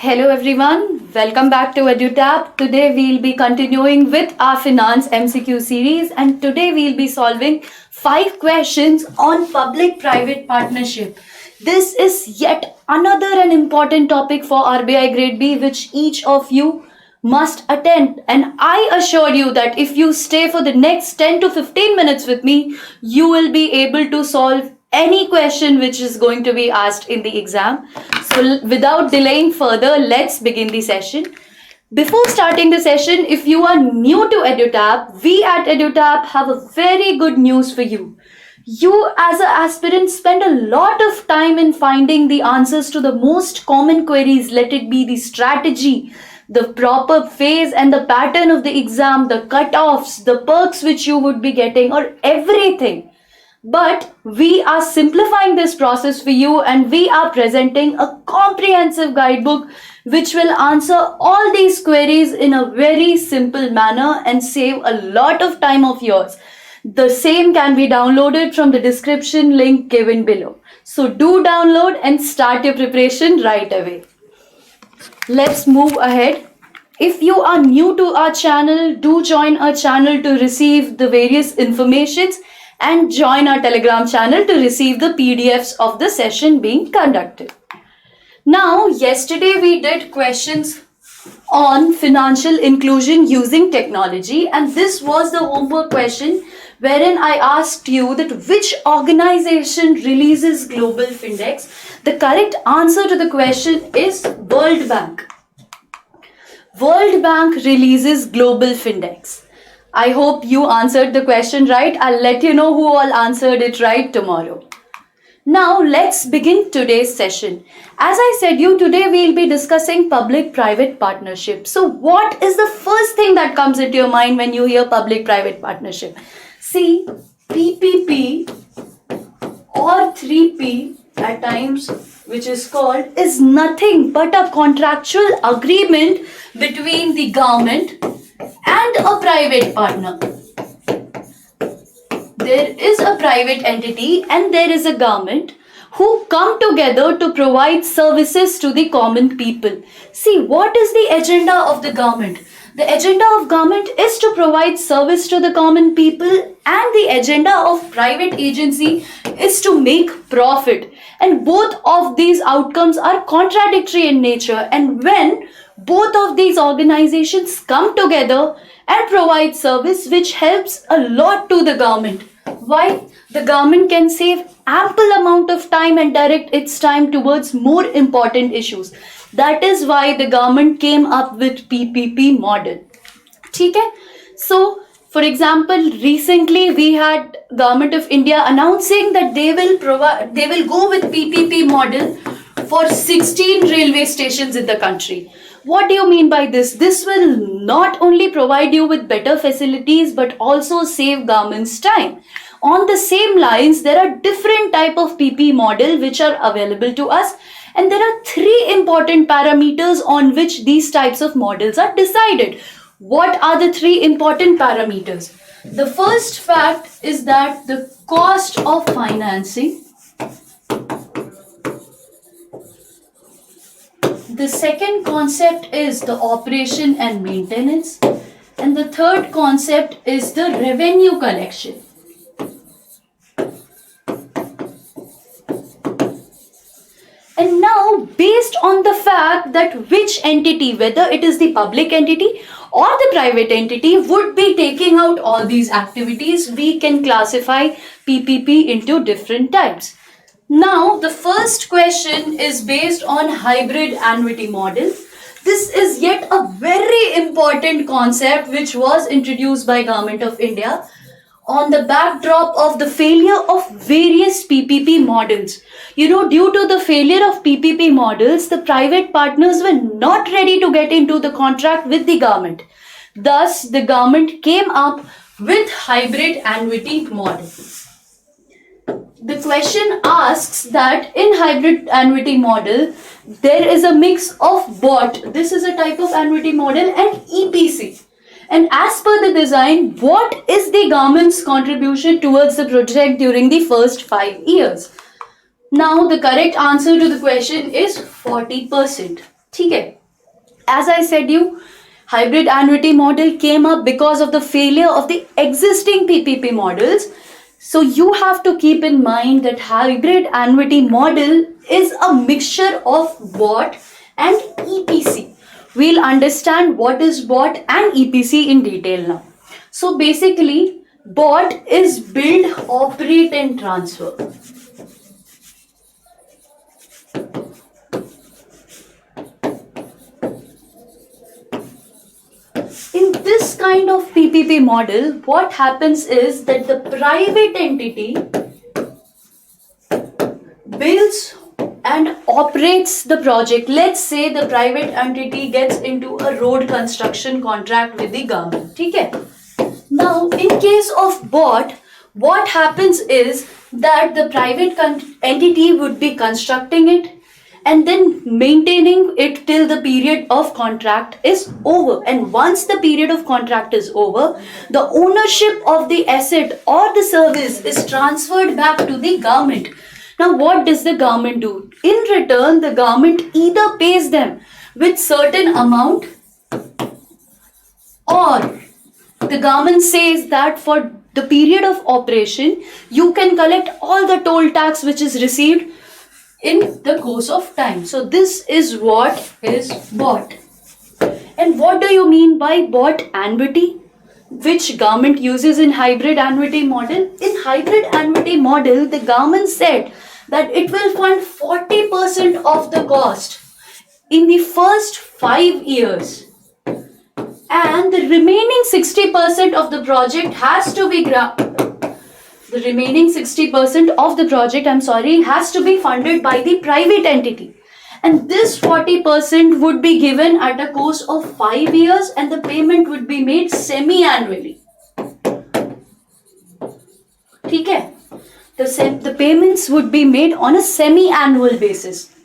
Hello everyone, welcome back to EduTap. Today we'll be continuing with our finance MCQ series and today we'll be solving 5 questions on public-private partnership. This is yet another and important topic for RBI Grade B which each of you must attend, and I assure you that if you stay for the next 10 to 15 minutes with me, you will be able to solve any question which is going to be asked in the exam. So without delaying further, let's begin the session. Before starting the session, if you are new to EduTap, we at EduTap have a very good news for you. You as an aspirant spend a lot of time in finding the answers to the most common queries, let it be the strategy, the proper phase and the pattern of the exam, the cutoffs, the perks which you would be getting, or everything. But we are simplifying this process for you and we are presenting a comprehensive guidebook which will answer all these queries in a very simple manner and save a lot of time of yours. The same can be downloaded from the description link given below. So do download and start your preparation right away. Let's move ahead. If you are new to our channel, do join our channel to receive the various informations and join our Telegram channel to receive the PDFs of the session being conducted. Now, yesterday we did questions on financial inclusion using technology, and this was the homework question wherein I asked you that which organization releases Global Findex. The correct answer to the question is World Bank. World Bank releases Global Findex. I hope you answered the question right. I'll let you know who all answered it right tomorrow. Now let's begin today's session. As I said you, today we'll be discussing public-private partnership. So what is the first thing that comes into your mind when you hear public-private partnership? See, PPP or 3P at times, which is called, is nothing but a contractual agreement between the government and a private partner. There is a private entity and there is a government who come together to provide services to the common people. See, what is the agenda of the government? The agenda of government is to provide service to the common people, and the agenda of private agency is to make profit. And both of these outcomes are contradictory in nature. And when both of these organizations come together and provide service which helps a lot to the government, why? The government can save ample amount of time and direct its time towards more important issues. That is why the government came up with PPP model. Okay? So, for example, recently we had Government of India announcing that they will go with PPP model for 16 railway stations in the country. What do you mean by this? This will not only provide you with better facilities but also save government's time. On the same lines, there are different type of PP model which are available to us, and there are 3 important parameters on which these types of models are decided. What are the 3 important parameters? The first fact is that the cost of financing. The second concept is the operation and maintenance. And the third concept is the revenue collection. And now, based on the fact that which entity, whether it is the public entity or the private entity, would be taking out all these activities, we can classify PPP into different types. Now, the first question is based on hybrid annuity model. This is yet a very important concept which was introduced by Government of India on the backdrop of the failure of various PPP models. You know, due to the failure of PPP models, the private partners were not ready to get into the contract with the government. Thus, the government came up with hybrid annuity model. The question asks that in hybrid annuity model, there is a mix of BOT, this is a type of annuity model, and EPC. And as per the design, what is the government's contribution towards the project during the first 5 years? Now, the correct answer to the question is 40%. ठीक है. As I said you, hybrid annuity model came up because of the failure of the existing PPP models. So you have to keep in mind that hybrid annuity model is a mixture of BOT and EPC. We'll understand what is BOT and EPC in detail now. So basically, BOT is build, operate and transfer. In this kind of PPP model, what happens is that the private entity builds and operates the project. Let's say the private entity gets into a road construction contract with the government. Okay? Now, in case of BOT, what happens is that the private entity would be constructing it and then maintaining it till the period of contract is over. And once the period of contract is over, the ownership of the asset or the service is transferred back to the government. Now, what does the government do? In return, the government either pays them with certain amount, or the government says that for the period of operation, you can collect all the toll tax which is received in the course of time. So this is what is BOT. And what do you mean by BOT annuity, which government uses in hybrid annuity model? In hybrid annuity model, the government said that it will fund 40% of the cost in the first 5 years, and the remaining 60% of the project has to be the remaining 60% of the project, has to be funded by the private entity. And this 40% would be given at a course of 5 years, and the payment would be made semi-annually. Okay? The payments would be made on a semi-annual basis.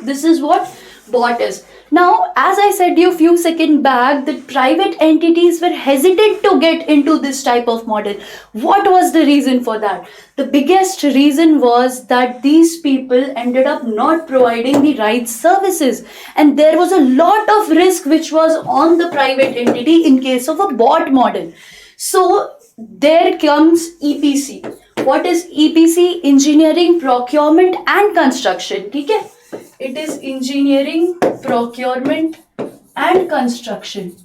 This is what BOT is. Now, as I said you a few seconds back, that private entities were hesitant to get into this type of model. What was the reason for that? The biggest reason was that these people ended up not providing the right services, and there was a lot of risk which was on the private entity in case of a BOT model. So there comes EPC. What is EPC? Engineering, procurement and construction. Okay? It is engineering, procurement and construction.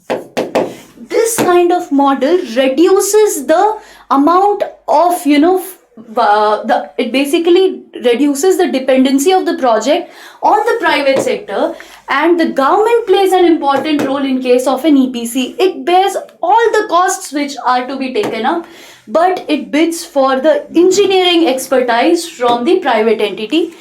This kind of model reduces the amount of, it basically reduces the dependency of the project on the private sector, and the government plays an important role in case of an EPC. It bears all the costs which are to be taken up, but it bids for the engineering expertise from the private entity.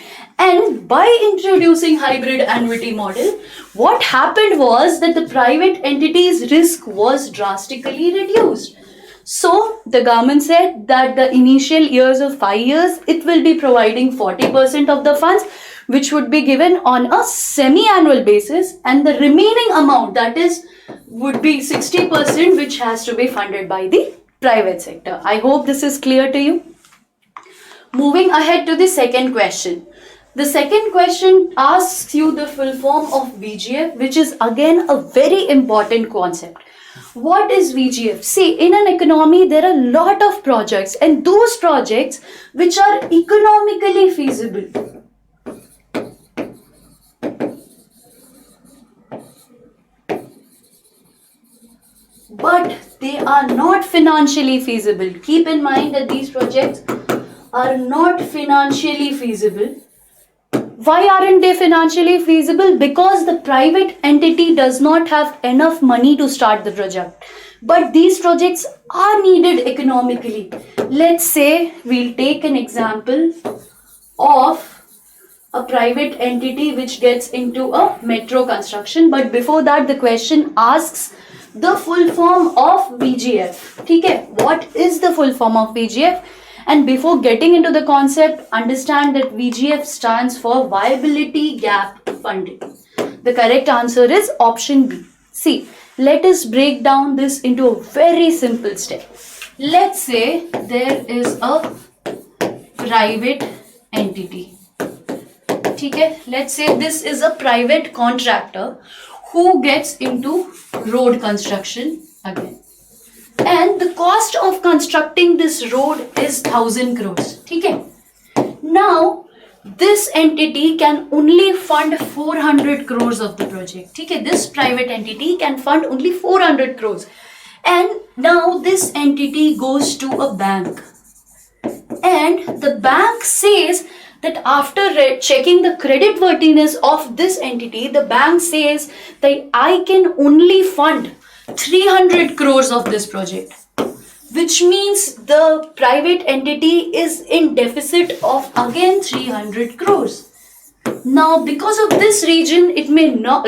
And by introducing hybrid annuity model, what happened was that the private entity's risk was drastically reduced. So the government said that the initial years of 5 years, it will be providing 40% of the funds, which would be given on a semi-annual basis, and the remaining amount, that is, would be 60%, which has to be funded by the private sector. I hope this is clear to you. Moving ahead to the second question. The second question asks you the full form of VGF, which is again a very important concept. What is VGF? See, in an economy, there are a lot of projects, and those projects which are economically feasible. But they are not financially feasible. Keep in mind that these projects are not financially feasible. Why aren't they financially feasible? Because the private entity does not have enough money to start the project. But these projects are needed economically. Let's say we'll take an example of a private entity which gets into a metro construction. But before that, the question asks the full form of VGF. Okay, what is the full form of VGF? And before getting into the concept, understand that VGF stands for Viability Gap Funding. The correct answer is option B. See, let us break down this into a very simple step. Let's say there is a private entity. ठीक है, let's say this is a private contractor who gets into road construction again, and the cost of constructing this road is 1000 crores. ठीक है, now this entity can only fund 400 crores of the project. ठीक है, this private entity can fund only 400 crores, and now this entity goes to a bank, and the bank says that after checking the creditworthiness of this entity, the bank says that I can only fund 300 crores of this project, which means the private entity is in deficit of again 300 crores. Now, because of this reason, it may not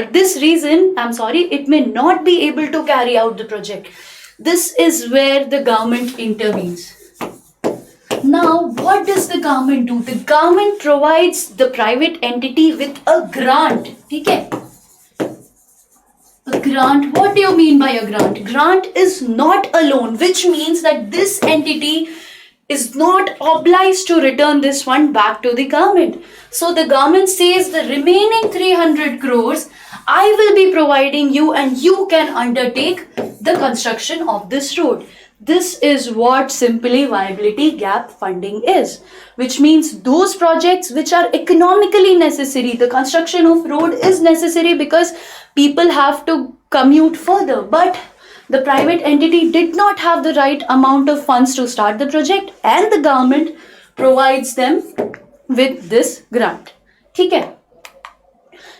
be able to carry out the project. This is where the government intervenes. Now, what does the government do? The government provides the private entity with a grant. ठीक है? A grant, what do you mean by a grant? Grant is not a loan, which means that this entity is not obliged to return this fund back to the government. So the government says the remaining 300 crores I will be providing you, and you can undertake the construction of this road. This is what simply viability gap funding is, which means those projects which are economically necessary. The construction of road is necessary because people have to commute further, but the private entity did not have the right amount of funds to start the project, and the government provides them with this grant. ठीक है?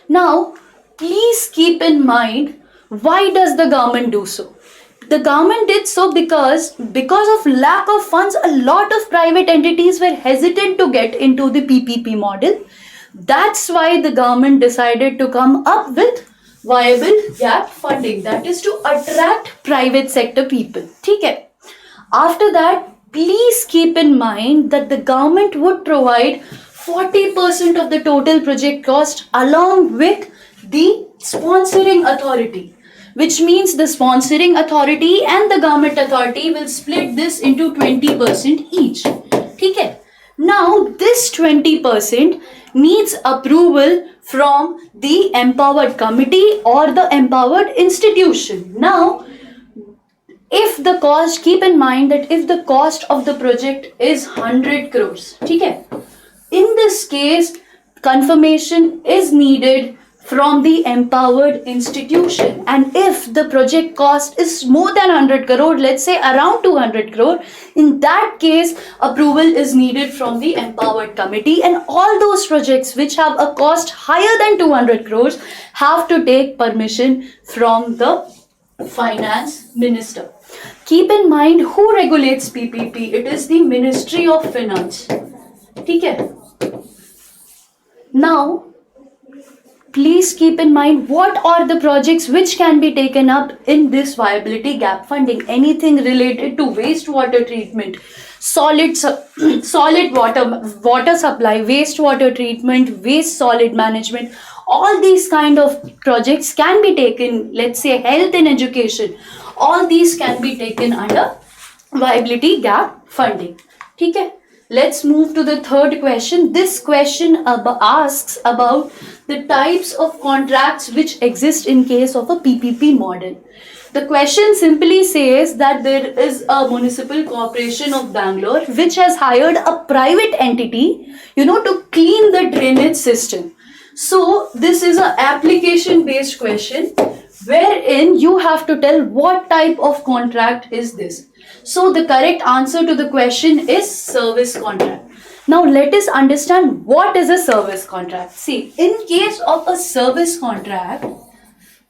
Now, please keep in mind, why does the government do so? The government did so because of lack of funds, a lot of private entities were hesitant to get into the PPP model. That's why the government decided to come up with viable gap funding, that is to attract private sector people. ठीक है? After that, please keep in mind that the government would provide 40% of the total project cost along with the sponsoring authority, which means the sponsoring authority and the government authority will split this into 20% each. ठीक है? Now, this 20% needs approval from the empowered committee or the empowered institution. Now, if the cost, keep in mind that if the cost of the project is 100 crores, ठीक है? In this case, confirmation is needed from the empowered institution, and if the project cost is more than 100 crore, let's say around 200 crore, in that case approval is needed from the empowered committee, and all those projects which have a cost higher than 200 crores have to take permission from the finance minister. Keep in mind, who regulates PPP? It is the Ministry of Finance. ठीक है? Now, please keep in mind, what are the projects which can be taken up in this viability gap funding? Anything related to wastewater treatment, solid water supply, wastewater treatment, waste solid management, all these kind of projects can be taken. Let's say health and education, all these can be taken under viability gap funding. ठीक है? Let's move to the third question. This question asks about the types of contracts which exist in case of a PPP model. The question simply says that there is a municipal corporation of Bangalore which has hired a private entity, to clean the drainage system. So this is an application based question wherein you have to tell what type of contract is this. So the correct answer to the question is service contract. Now let us understand what is a service contract. See, in case of a service contract,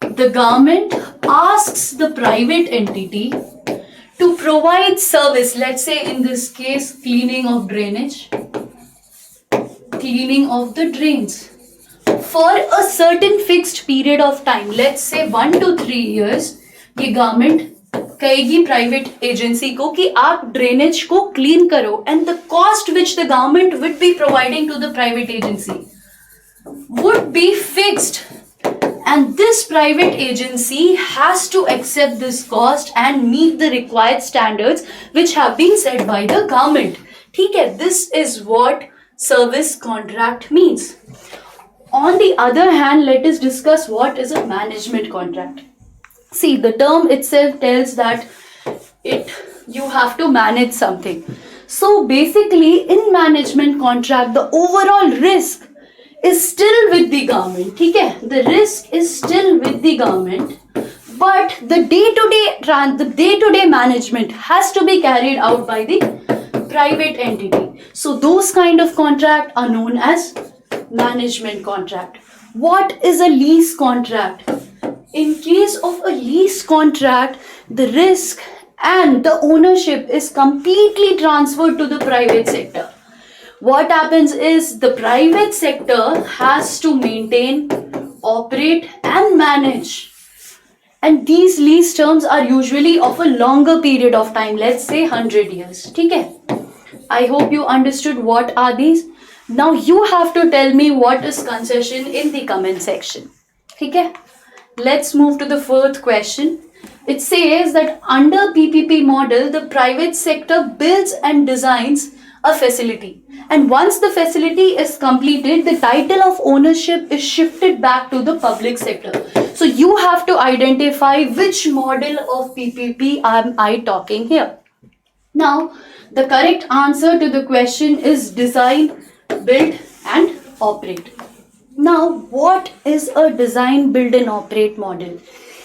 the government asks the private entity to provide service. Let's say in this case, cleaning of drainage, cleaning of the drains for a certain fixed period of time. Let's say 1 to 3 years, ये government कहेगी private agency को कि आप drainage को clean करो, and the cost which the government would be providing to the private agency would be fixed, and this private agency has to accept this cost and meet the required standards which have been set by the government. ठीक है? This is what service contract means. On the other hand, let us discuss what is a management contract. See, the term itself tells that you have to manage something. So basically, in management contract, the overall risk is still with the government. Okay? The risk is still with the government, but the day-to-day management has to be carried out by the private entity. So those kind of contract are known as management contract. What is a lease contract? In case of a lease contract, the risk and the ownership is completely transferred to the private sector. What happens is the private sector has to maintain, operate and manage. And these lease terms are usually of a longer period of time, let's say 100 years. Okay? I hope you understood what are these. Now you have to tell me what is concession in the comment section. Okay? Let's move to the fourth question. It says that under PPP model, the private sector builds and designs a facility. And once the facility is completed, the title of ownership is shifted back to the public sector. So you have to identify which model of PPP am I talking here. Now, the correct answer to the question is design, build and operate. Now, what is a design, build and operate model?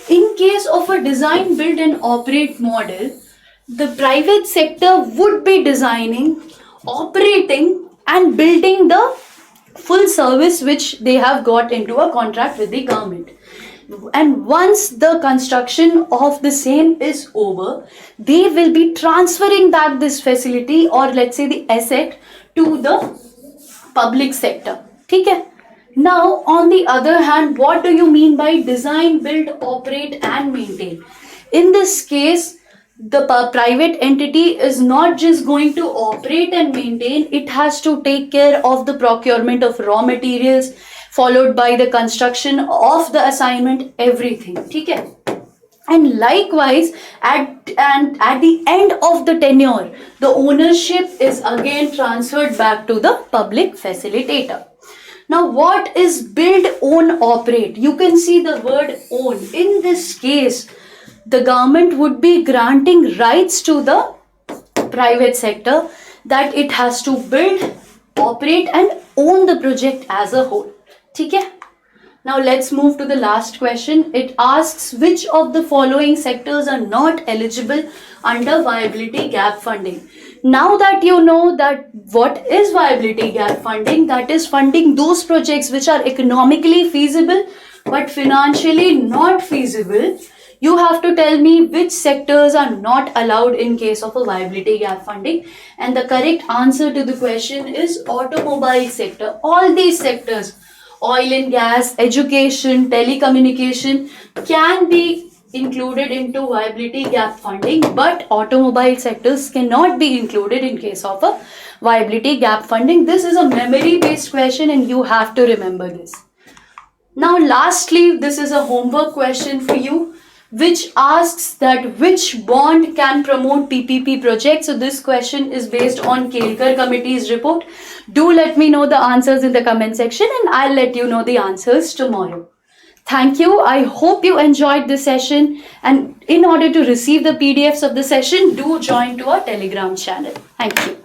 In case of a design, build and operate model, the private sector would be designing, operating and building the full service which they have got into a contract with the government. And once the construction of the same is over, they will be transferring back this facility or let's say the asset to the public sector. Okay? Now, on the other hand, what do you mean by design, build, operate and maintain? In this case, the private entity is not just going to operate and maintain, it has to take care of the procurement of raw materials, followed by the construction of the assignment, everything. Okay? And likewise, at the end of the tenure, the ownership is again transferred back to the public facilitator. Now, what is build, own, operate? You can see the word own. In this case, the government would be granting rights to the private sector that it has to build, operate and own the project as a whole. Okay? Now let's move to the last question. It asks which of the following sectors are not eligible under viability gap funding. Now that you know that what is viability gap funding, that is funding those projects which are economically feasible but financially not feasible, you have to tell me which sectors are not allowed in case of a viability gap funding. And the correct answer to the question is automobile sector. All these sectors, oil and gas, education, telecommunication can be included into viability gap funding, but automobile sectors cannot be included in case of a viability gap funding. This is a memory based question and you have to remember this. Now lastly, this is a homework question for you which asks that which bond can promote PPP projects. So this question is based on Kelkar committee's report. Do let me know the answers in the comment section and I'll let you know the answers tomorrow. Thank you. I hope you enjoyed this session, and in order to receive the PDFs of the session, do join to our Telegram channel. Thank you.